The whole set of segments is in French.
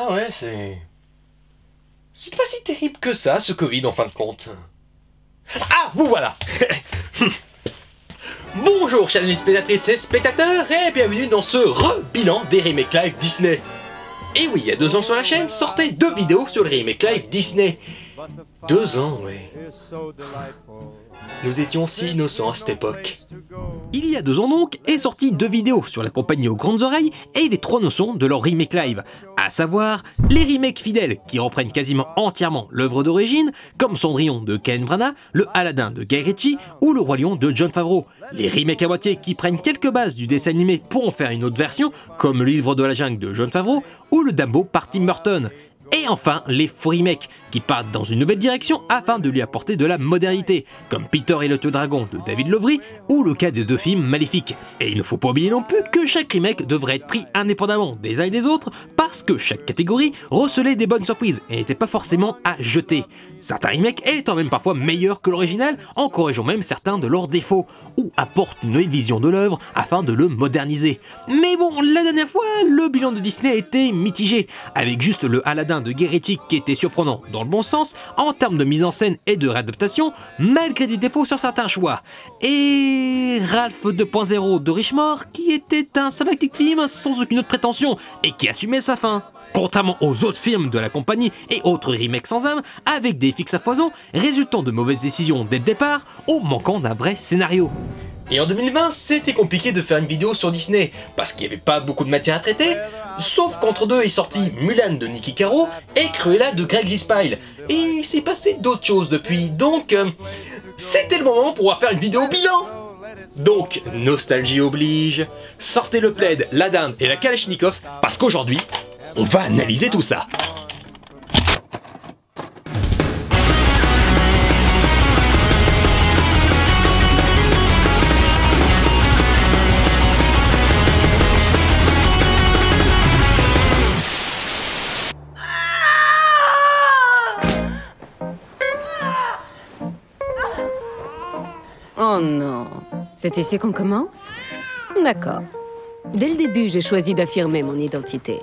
Ah ouais, c'est pas si terrible que ça, ce Covid, en fin de compte. Ah, vous voilà. Bonjour, chers amis spectatrices et spectateurs, et bienvenue dans ce re-bilan des remakes live Disney. Et oui, il y a 2 ans sur la chaîne, sortaient 2 vidéos sur le remake live Disney. 2 ans, ouais. Nous étions si innocents à cette époque. Il y a 2 ans donc, est sorti 2 vidéos sur la compagnie aux grandes oreilles et les 3 notions de leur remake live, à savoir les remakes fidèles qui reprennent quasiment entièrement l'œuvre d'origine, comme Cendrillon de Kenneth Branagh, le Aladdin de Guy Ritchie ou le Roi Lion de Jon Favreau, les remakes à moitié qui prennent quelques bases du dessin animé pour en faire une autre version, comme le Livre de la Jungle de Jon Favreau ou le Dumbo par Tim Burton. Et enfin, les faux remakes, qui partent dans une nouvelle direction afin de lui apporter de la modernité, comme Peter et le Dieu Dragon de David Lowery, ou le cas des 2 films Maléfiques. Et il ne faut pas oublier non plus que chaque remake devrait être pris indépendamment des uns et des autres, parce que chaque catégorie recelait des bonnes surprises et n'était pas forcément à jeter. Certains remakes étant même parfois meilleurs que l'original, en corrigeant même certains de leurs défauts, ou apportent une nouvelle vision de l'œuvre afin de le moderniser. Mais bon, la dernière fois, le bilan de Disney était mitigé, avec juste le Aladdin de Guy Ritchie qui était surprenant dans le bon sens, en termes de mise en scène et de réadaptation, malgré des défauts sur certains choix. Et Ralph 2.0 de Richmore, qui était un sympathique film sans aucune autre prétention, et qui assumait sa fin. Contrairement aux autres films de la compagnie et autres remakes sans âme, avec des fixes à foison, résultant de mauvaises décisions dès le départ, ou manquant d'un vrai scénario. Et en 2020, c'était compliqué de faire une vidéo sur Disney, parce qu'il n'y avait pas beaucoup de matière à traiter, sauf qu'entre deux est sorti Mulan de Niki Caro et Cruella de Greg Gilspile. Et il s'est passé d'autres choses depuis, donc c'était le moment pour pouvoir faire une vidéo bilan. Donc, nostalgie oblige, sortez le plaid, la dinde et la Kalachnikov, parce qu'aujourd'hui, on va analyser tout ça. Oh non, c'est ici qu'on commence? D'accord. Dès le début, j'ai choisi d'affirmer mon identité.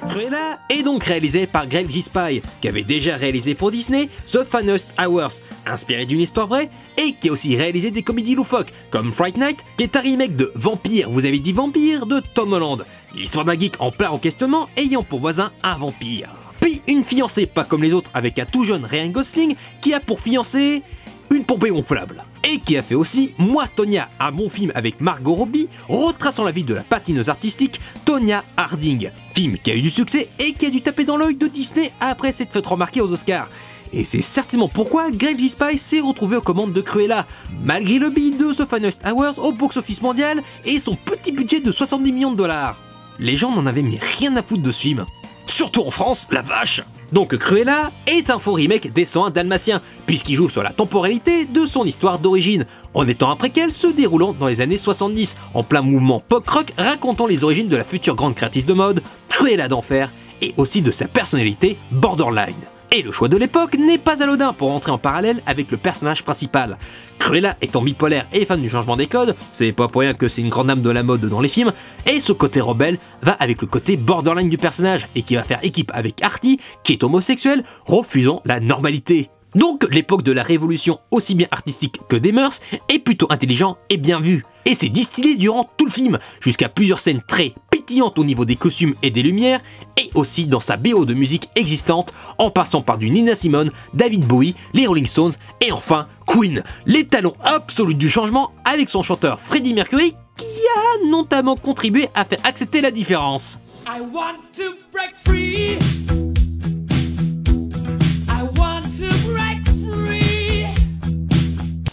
Cruella est donc réalisé par Greg Gilspile, qui avait déjà réalisé pour Disney The Funniest Hours, inspiré d'une histoire vraie, et qui a aussi réalisé des comédies loufoques, comme Fright Night, qui est un remake de Vampire, vous avez dit Vampire, de Tom Holland. L'histoire d'un geek en plein questionnement ayant pour voisin un vampire. Puis une fiancée pas comme les autres avec un tout jeune Ryan Gosling, qui a pour fiancée une poupée gonflable. Et qui a fait aussi Moi Tonya, un bon film avec Margot Robbie, retraçant la vie de la patineuse artistique Tonya Harding. Film qui a eu du succès et qui a dû taper dans l'œil de Disney après s'être fait remarquer aux Oscars. Et c'est certainement pourquoi Greg Gilspile s'est retrouvé aux commandes de Cruella, malgré le bid de The Funniest Hours au box-office mondial et son petit budget de 70 millions de dollars. Les gens n'en avaient mais rien à foutre de ce film. Surtout en France, la vache! Donc Cruella est un faux remake des 101 Dalmatiens, puisqu'il joue sur la temporalité de son histoire d'origine, en étant un préquel se déroulant dans les années 70, en plein mouvement pop-rock racontant les origines de la future grande créatrice de mode, Cruella d'enfer, et aussi de sa personnalité borderline. Et le choix de l'époque n'est pas anodin pour entrer en parallèle avec le personnage principal. Cruella étant bipolaire et fan du changement des codes, c'est pas pour rien que c'est une grande âme de la mode dans les films, et ce côté rebelle va avec le côté borderline du personnage, et qui va faire équipe avec Artie, qui est homosexuel, refusant la normalité. Donc l'époque de la révolution aussi bien artistique que des mœurs est plutôt intelligent et bien vu. Et c'est distillé durant tout le film, jusqu'à plusieurs scènes très pétillantes au niveau des costumes et des lumières, et aussi dans sa BO de musique existante, en passant par du Nina Simone, David Bowie, les Rolling Stones, et enfin Queen, les talons absolus du changement avec son chanteur Freddie Mercury, qui a notamment contribué à faire accepter la différence. I want to break free.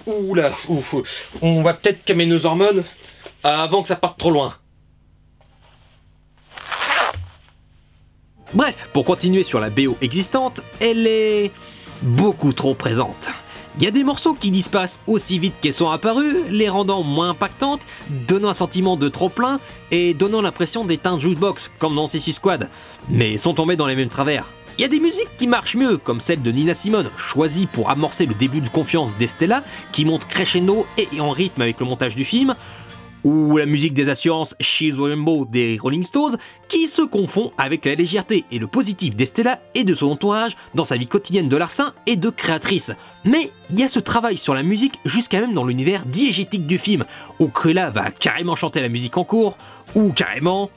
Oula, on va peut-être calmer nos hormones avant que ça parte trop loin. Bref, pour continuer sur la BO existante, elle est beaucoup trop présente. Il y a des morceaux qui disparaissent aussi vite qu'elles sont apparus, les rendant moins impactantes, donnant un sentiment de trop-plein et donnant l'impression d'être un jukebox, comme dans Suicide Squad, mais sont tombés dans les mêmes travers. Il y a des musiques qui marchent mieux, comme celle de Nina Simone, choisie pour amorcer le début de confiance d'Estella, qui monte crescendo et en rythme avec le montage du film, ou la musique des assurances She's Rainbow des Rolling Stones, qui se confond avec la légèreté et le positif d'Estella et de son entourage dans sa vie quotidienne de larcin et de créatrice. Mais il y a ce travail sur la musique jusqu'à même dans l'univers diégétique du film, où Cruella va carrément chanter la musique en cours, ou carrément...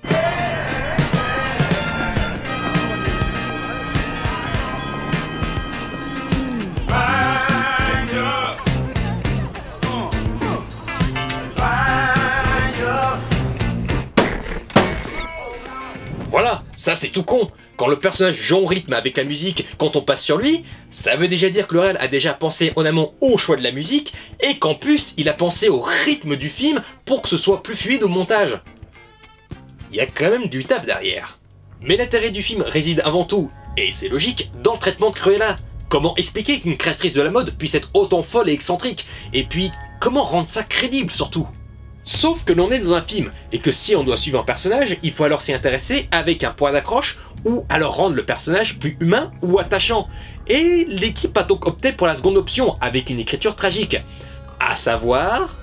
Voilà, ça c'est tout con. Quand le personnage joue en rythme avec la musique, quand on passe sur lui, ça veut déjà dire que le réel a déjà pensé en amont au choix de la musique, et qu'en plus il a pensé au rythme du film pour que ce soit plus fluide au montage. Il y a quand même du taf derrière. Mais l'intérêt du film réside avant tout, et c'est logique, dans le traitement de Cruella. Comment expliquer qu'une créatrice de la mode puisse être autant folle et excentrique? Et puis, comment rendre ça crédible surtout? Sauf que l'on est dans un film, et que si on doit suivre un personnage, il faut alors s'y intéresser avec un point d'accroche, ou alors rendre le personnage plus humain ou attachant. Et l'équipe a donc opté pour la seconde option, avec une écriture tragique. À savoir...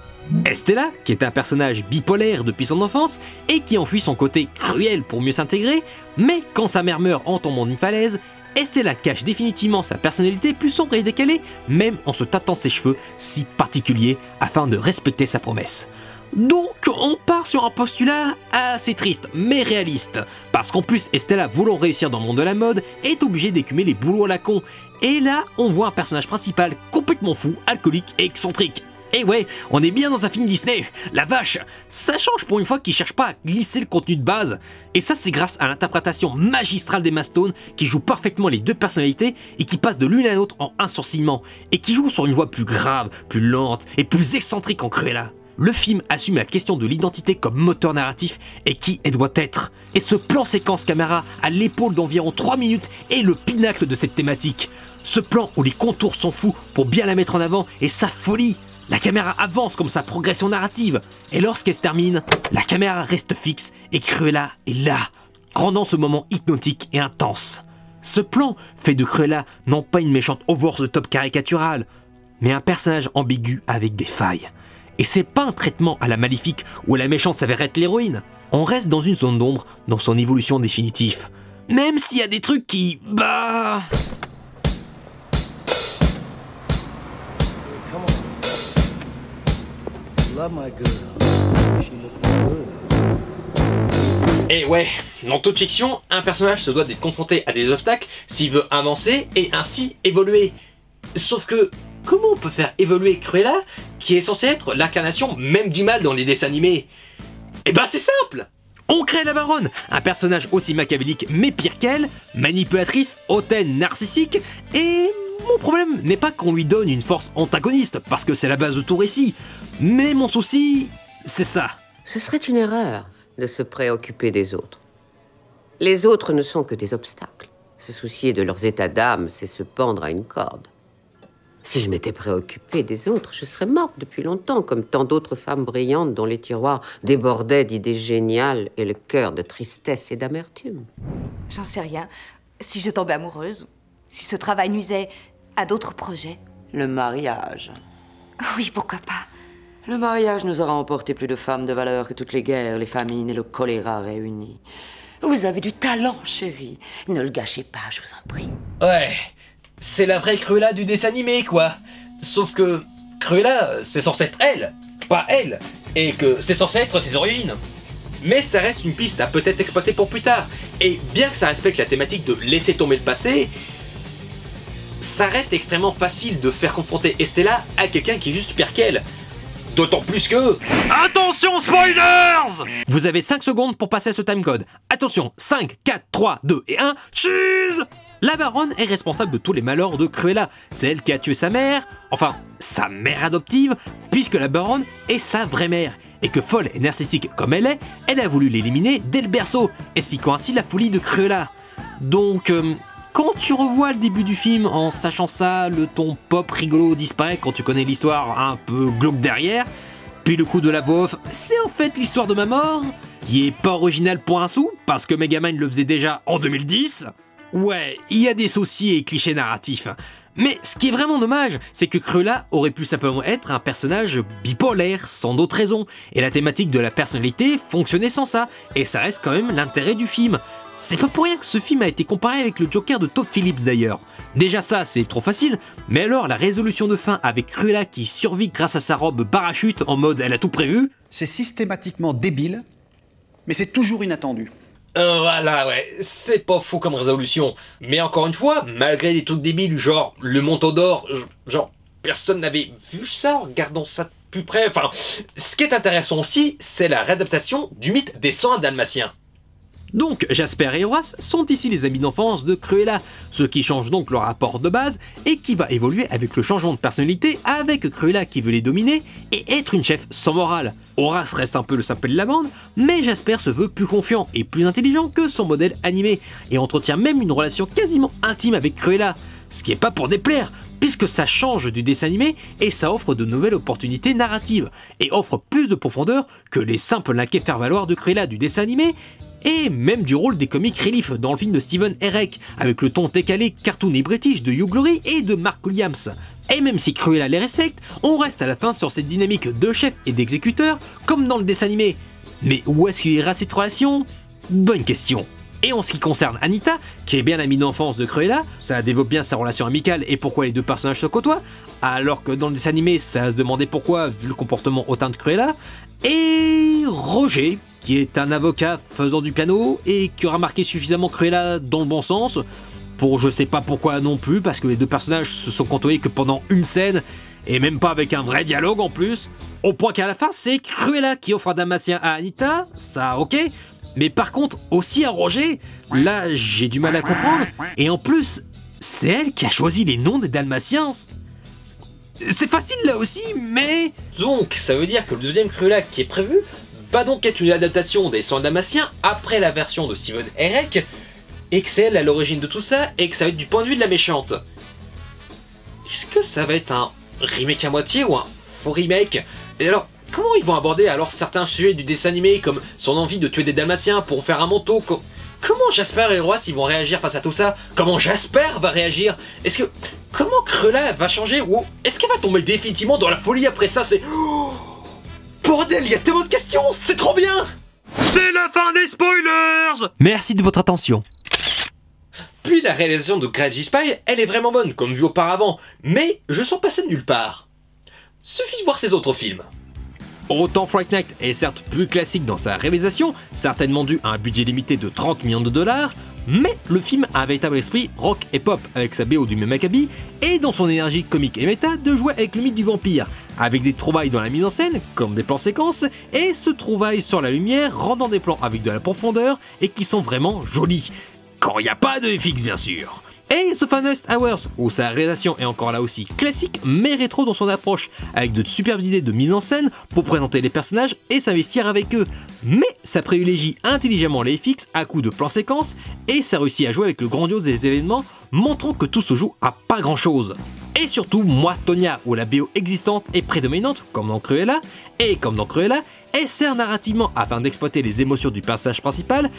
Estella, qui est un personnage bipolaire depuis son enfance, et qui enfuit son côté cruel pour mieux s'intégrer, mais quand sa mère meurt en tombant d'une falaise, Estella cache définitivement sa personnalité plus sombre et décalée, même en se tâtant ses cheveux si particuliers afin de respecter sa promesse. Donc on part sur un postulat assez triste mais réaliste, parce qu'en plus Estella, voulant réussir dans le monde de la mode, est obligée d'écumer les boulots à la con, et là on voit un personnage principal complètement fou, alcoolique et excentrique. Et ouais, on est bien dans un film Disney, la vache. Ça change pour une fois qu'ils cherchent pas à glisser le contenu de base, et ça c'est grâce à l'interprétation magistrale d'Emma Stone, qui joue parfaitement les deux personnalités et qui passe de l'une à l'autre en un sourcillement, et qui joue sur une voix plus grave, plus lente et plus excentrique en Cruella. Le film assume la question de l'identité comme moteur narratif et qui elle doit être. Et ce plan séquence caméra à l'épaule d'environ 3 minutes est le pinacle de cette thématique. Ce plan où les contours sont fous pour bien la mettre en avant est sa folie. La caméra avance comme sa progression narrative. Et lorsqu'elle se termine, la caméra reste fixe et Cruella est là, rendant ce moment hypnotique et intense. Ce plan fait de Cruella non pas une méchante over the top caricaturale, mais un personnage ambigu avec des failles. Et c'est pas un traitement à la Maléfique où la méchante s'avère être l'héroïne. On reste dans une zone d'ombre dans son évolution définitive. Même s'il y a des trucs qui... Et ouais, dans toute fiction, un personnage se doit d'être confronté à des obstacles s'il veut avancer et ainsi évoluer. Sauf que, comment on peut faire évoluer Cruella, qui est censée être l'incarnation même du mal dans les dessins animés? Eh ben c'est simple! On crée la Baronne, un personnage aussi machiavélique mais pire qu'elle, manipulatrice, hautaine, narcissique, et mon problème n'est pas qu'on lui donne une force antagoniste, parce que c'est la base de tout récit, mais mon souci, c'est ça. Ce serait une erreur de se préoccuper des autres. Les autres ne sont que des obstacles. Se soucier de leurs états d'âme, c'est se pendre à une corde. Si je m'étais préoccupée des autres, je serais morte depuis longtemps, comme tant d'autres femmes brillantes dont les tiroirs débordaient d'idées géniales et le cœur de tristesse et d'amertume. J'en sais rien. Si je tombais amoureuse, si ce travail nuisait à d'autres projets. Le mariage. Oui, pourquoi pas. Le mariage nous aura emporté plus de femmes de valeur que toutes les guerres, les famines et le choléra réunis. Vous avez du talent, chérie. Ne le gâchez pas, je vous en prie. Ouais, c'est la vraie Cruella du dessin animé, quoi. Sauf que Cruella, c'est censé être elle, pas elle, et que c'est censé être ses origines. Mais ça reste une piste à peut-être exploiter pour plus tard. Et bien que ça respecte la thématique de laisser tomber le passé, ça reste extrêmement facile de faire confronter Estella à quelqu'un qui est juste pire qu'elle. D'autant plus que... Attention spoilers! Vous avez 5 secondes pour passer à ce timecode. Attention, 5, 4, 3, 2 et 1, cheese! La Baronne est responsable de tous les malheurs de Cruella. C'est elle qui a tué sa mère, enfin, sa mère adoptive, puisque la Baronne est sa vraie mère. Et que folle et narcissique comme elle a voulu l'éliminer dès le berceau, expliquant ainsi la folie de Cruella. Donc... quand tu revois le début du film en sachant ça, le ton pop rigolo disparaît quand tu connais l'histoire un peu glauque derrière. Puis le coup de la voix off, c'est en fait l'histoire de ma mort, qui est pas original pour un sou, parce que Megamind le faisait déjà en 2010. Ouais, il y a des soucis et clichés narratifs. Mais ce qui est vraiment dommage, c'est que Cruella aurait pu simplement être un personnage bipolaire, sans d'autres raisons, et la thématique de la personnalité fonctionnait sans ça, et ça reste quand même l'intérêt du film. C'est pas pour rien que ce film a été comparé avec le Joker de Todd Phillips d'ailleurs. Déjà ça, c'est trop facile, mais alors la résolution de fin avec Cruella qui survit grâce à sa robe parachute en mode elle a tout prévu. C'est systématiquement débile, mais c'est toujours inattendu. Voilà, ouais, c'est pas fou comme résolution. Mais encore une fois, malgré des trucs débiles, genre le manteau d'or, genre personne n'avait vu ça en regardant ça de plus près. Enfin, ce qui est intéressant aussi, c'est la réadaptation du mythe des 101 Dalmatiens. Donc Jasper et Horace sont ici les amis d'enfance de Cruella, ce qui change donc leur rapport de base et qui va évoluer avec le changement de personnalité avec Cruella qui veut les dominer et être une chef sans morale. Horace reste un peu le sapin de la bande, mais Jasper se veut plus confiant et plus intelligent que son modèle animé et entretient même une relation quasiment intime avec Cruella, ce qui est pas pour déplaire, puisque ça change du dessin animé et ça offre de nouvelles opportunités narratives et offre plus de profondeur que les simples laquais faire-valoir de Cruella du dessin animé et même du rôle des comic relief dans le film de Steven Herek, avec le ton décalé cartoon et british de Hugh Laurie et de Mark Williams. Et même si Cruella les respecte, on reste à la fin sur cette dynamique de chef et d'exécuteur, comme dans le dessin animé. Mais où est-ce qu'il ira cette relation? Bonne question. Et en ce qui concerne Anita, qui est bien l'amie d'enfance de Cruella, ça développe bien sa relation amicale et pourquoi les deux personnages se côtoient, alors que dans le dessin animé, ça se demandait pourquoi vu le comportement hautain de Cruella. Et Roger, qui est un avocat faisant du piano et qui aura marqué suffisamment Cruella dans le bon sens, pour je sais pas pourquoi non plus, parce que les deux personnages se sont côtoyés que pendant une scène, et même pas avec un vrai dialogue en plus, au point qu'à la fin c'est Cruella qui offre un dalmatien à Anita, ça ok, mais par contre aussi à Roger, là j'ai du mal à comprendre, et en plus, c'est elle qui a choisi les noms des dalmatiens. C'est facile là aussi, mais... Donc, ça veut dire que le deuxième Cruella qui est prévu va donc être une adaptation des 101 Dalmatiens après la version de Steven Herek, et que c'est elle à l'origine de tout ça, et que ça va être du point de vue de la méchante. Est-ce que ça va être un remake à moitié ou un faux remake? Et alors, comment ils vont aborder alors certains sujets du dessin animé, comme son envie de tuer des Dalmatiens pour en faire un manteau? Comment Jasper et Horace ils vont réagir face à tout ça? Comment Jasper va réagir? Est-ce que... Comment Cruella va changer? Ou est-ce qu'elle va tomber définitivement dans la folie après ça? C'est... Oh, bordel, il y a tellement de questions, c'est trop bien! C'est la fin des spoilers! Merci de votre attention. Puis la réalisation de Greg Spy, elle est vraiment bonne, comme vu auparavant, mais je sens passer de nulle part. Suffit de voir ses autres films. Autant Fright Night est certes plus classique dans sa réalisation, certainement dû à un budget limité de 30 millions de dollars, mais le film a un véritable esprit rock et pop avec sa BO du même acabit et dans son énergie comique et méta de jouer avec le mythe du vampire, avec des trouvailles dans la mise en scène, comme des plans séquences, et ce trouvaille sur la lumière rendant des plans avec de la profondeur et qui sont vraiment jolis. Quand il n'y a pas de FX bien sûr. Et The Funniest Hours, où sa réalisation est encore là aussi classique mais rétro dans son approche, avec de superbes idées de mise en scène pour présenter les personnages et s'investir avec eux. Mais ça privilégie intelligemment les FX à coups de plans séquences et ça réussit à jouer avec le grandiose des événements, montrant que tout se joue à pas grand chose. Et surtout, moi, Tonya, où la BO existante est prédominante, comme dans Cruella, et comme dans Cruella, elle sert narrativement afin d'exploiter les émotions du personnage principal,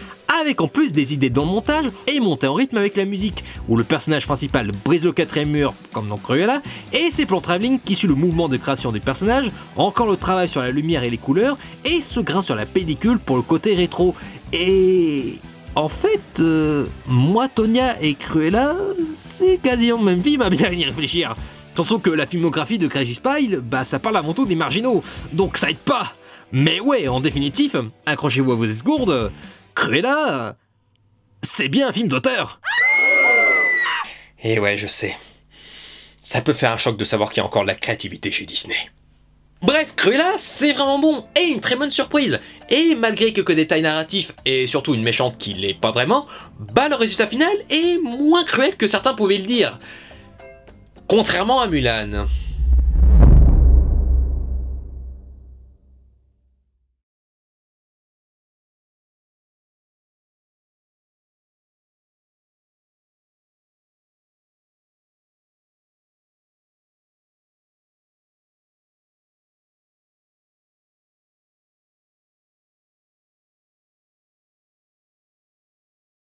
avec en plus des idées dans le montage et monter en rythme avec la musique, où le personnage principal brise le quatrième mur, comme dans Cruella, et ses plans travelling qui suivent le mouvement de création des personnages, encore le travail sur la lumière et les couleurs, et ce grain sur la pellicule pour le côté rétro. Et... en fait, moi, Tonya et Cruella, c'est quasiment le même film à bien y réfléchir. Surtout que la filmographie de Crazy Spy, bah ça parle avant tout des marginaux, donc ça aide pas. Mais ouais, en définitif, accrochez-vous à vos esgourdes, Cruella, c'est bien un film d'auteur. Et ouais, je sais. Ça peut faire un choc de savoir qu'il y a encore de la créativité chez Disney. Bref, Cruella, c'est vraiment bon, et une très bonne surprise. Et malgré quelques détails narratifs, et surtout une méchante qui l'est pas vraiment, bah le résultat final est moins cruel que certains pouvaient le dire. Contrairement à Mulan.